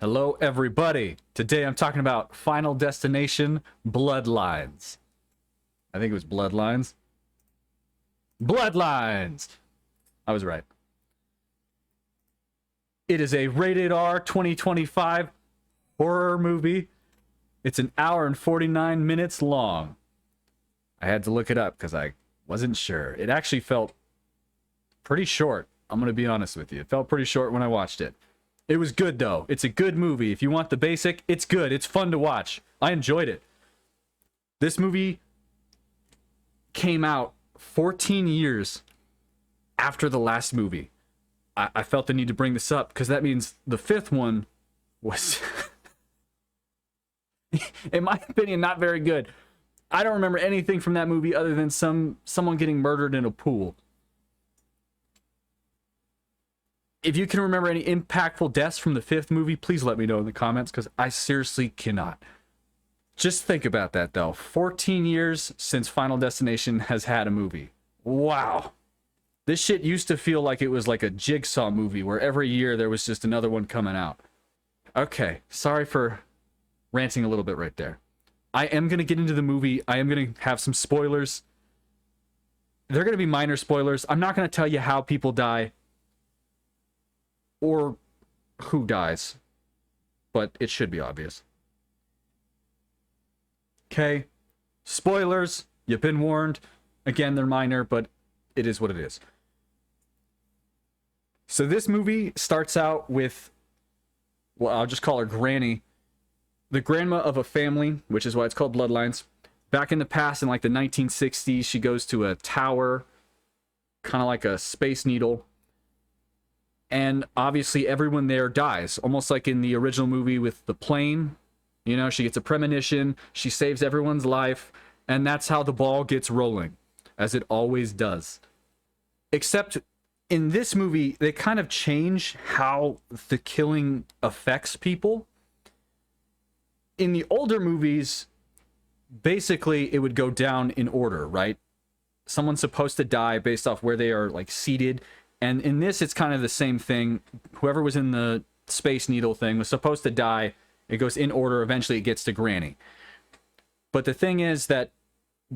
Hello, everybody. Today I'm talking about Final Destination Bloodlines. I think it was Bloodlines. Bloodlines! I was right. It is a rated R 2025 horror movie. It's an hour and 49 minutes long. I had to look it up because I wasn't sure. It actually felt pretty short. I'm going to be honest with you. It felt pretty short when I watched it. It was good, though. It's a good movie. If you want the basic, it's good. It's fun to watch. I enjoyed it. This movie came out 14 years after the last movie. I felt the need to bring this up because that means the fifth one was, in my opinion, not very good. I don't remember anything from that movie other than someone getting murdered in a pool. If you can remember any impactful deaths from the fifth movie, please let me know in the comments, because I seriously cannot. Just think about that, though. 14 years since Final Destination has had a movie. Wow. This shit used to feel like it was like a Jigsaw movie, where every year there was just another one coming out. Okay, sorry for ranting a little bit right there. I am going to get into the movie. I am going to have some spoilers. They're going to be minor spoilers. I'm not going to tell you how people die or who dies, but it should be obvious. Okay, spoilers, you've been warned. Again, they're minor, but it is what it is. So this movie starts out with, well, I'll just call her Granny, the grandma of a family, which is why it's called Bloodlines. Back in the past, in like the 1960s, she goes to a tower, kind of like a Space Needle. And obviously everyone there dies, almost like in the original movie with the plane. You know, she gets a premonition, she saves everyone's life, and that's how the ball gets rolling, as it always does. Except in this movie, they kind of change how the killing affects people. In the older movies, basically it would go down in order, right? Someone's supposed to die based off where they are like seated. And in this, it's kind of the same thing. Whoever was in the Space Needle thing was supposed to die. It goes in order. Eventually, it gets to Granny. But the thing is that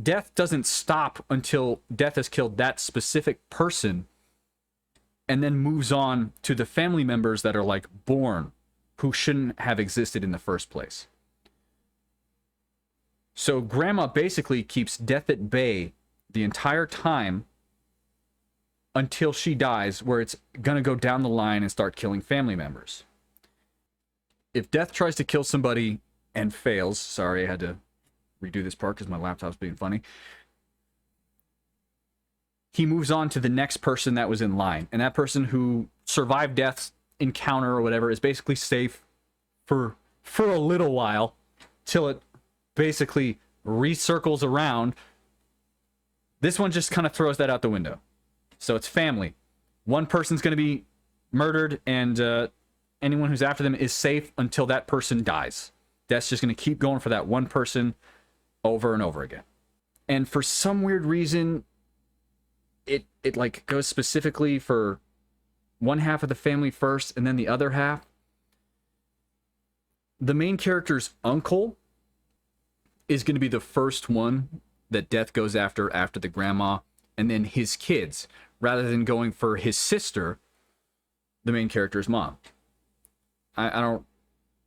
death doesn't stop until death has killed that specific person, and then moves on to the family members that are like born, who shouldn't have existed in the first place. So Grandma basically keeps death at bay the entire time until she dies, where it's gonna go down the line and start killing family members. If death tries to kill somebody and fails, sorry, I had to redo this part because my laptop's being funny, he moves on to the next person that was in line, and that person who survived death's encounter or whatever is basically safe for a little while, till it basically recircles around. This one just kind of throws that out the window. So it's family. One person's going to be murdered, and anyone who's after them is safe until that person dies. That's just going to keep going for that one person over and over again. And for some weird reason, it like goes specifically for one half of the family first, and then the other half. The main character's uncle is going to be the first one that death goes after the grandma, and then his kids, rather than going for his sister, the main character's mom. I don't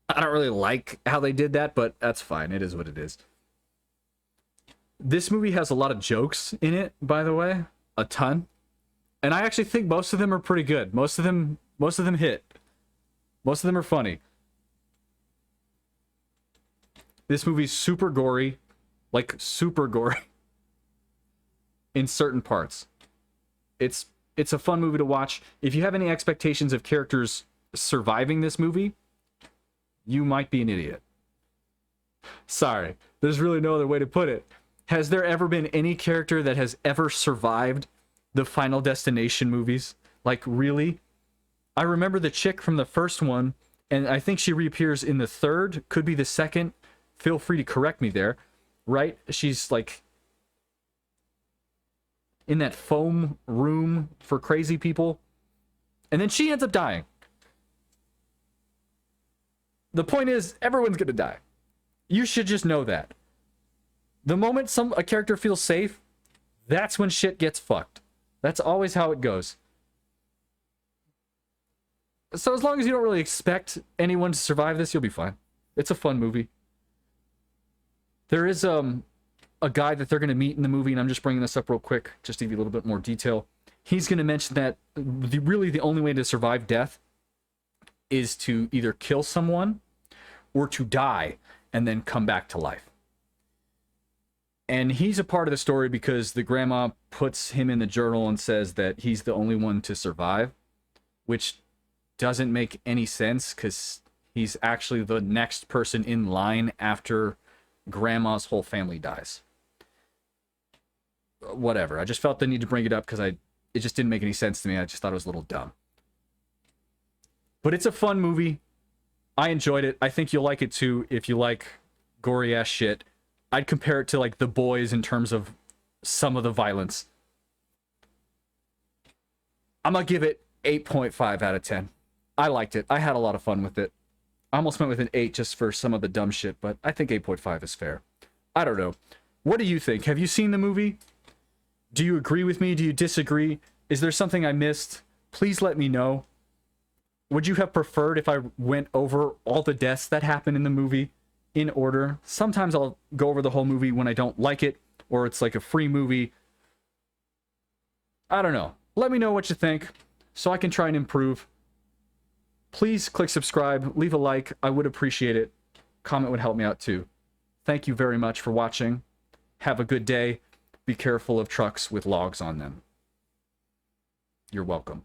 really like how they did that, but that's fine. It is what it is. This movie has a lot of jokes in it, by the way, a ton, and I actually think most of them are pretty good. Most of them hit. Most of them are funny. This movie's super gory, like super gory, in certain parts. It's a fun movie to watch. If you have any expectations of characters surviving this movie, you might be an idiot. Sorry, there's really no other way to put it. Has there ever been any character that has ever survived the Final Destination movies? Like, really? I remember the chick from the first one, and I think she reappears in the third, could be the second. Feel free to correct me there, right? She's like in that foam room for crazy people, and then she ends up dying. The point is, everyone's gonna die. You should just know that. The moment a character feels safe, that's when shit gets fucked. That's always how it goes. So as long as you don't really expect anyone to survive this, you'll be fine. It's a fun movie. There is a guy that they're going to meet in the movie, and I'm just bringing this up real quick, just to give you a little bit more detail. He's going to mention that really the only way to survive death is to either kill someone or to die and then come back to life. And he's a part of the story because the grandma puts him in the journal and says that he's the only one to survive, which doesn't make any sense because he's actually the next person in line after grandma's whole family dies. Whatever. I just felt the need to bring it up because it just didn't make any sense to me. I just thought it was a little dumb. But it's a fun movie. I enjoyed it. I think you'll like it too if you like gory ass shit. I'd compare it to like The Boys in terms of some of the violence. I'm gonna give it 8.5 out of 10. I liked it. I had a lot of fun with it. I almost went with an 8 just for some of the dumb shit, but I think 8.5 is fair. I don't know. What do you think? Have you seen the movie? Do you agree with me? Do you disagree? Is there something I missed? Please let me know. Would you have preferred if I went over all the deaths that happen in the movie in order? Sometimes I'll go over the whole movie when I don't like it, or it's like a free movie. I don't know. Let me know what you think so I can try and improve. Please click subscribe, leave a like. I would appreciate it. Comment would help me out too. Thank you very much for watching. Have a good day. Be careful of trucks with logs on them. You're welcome.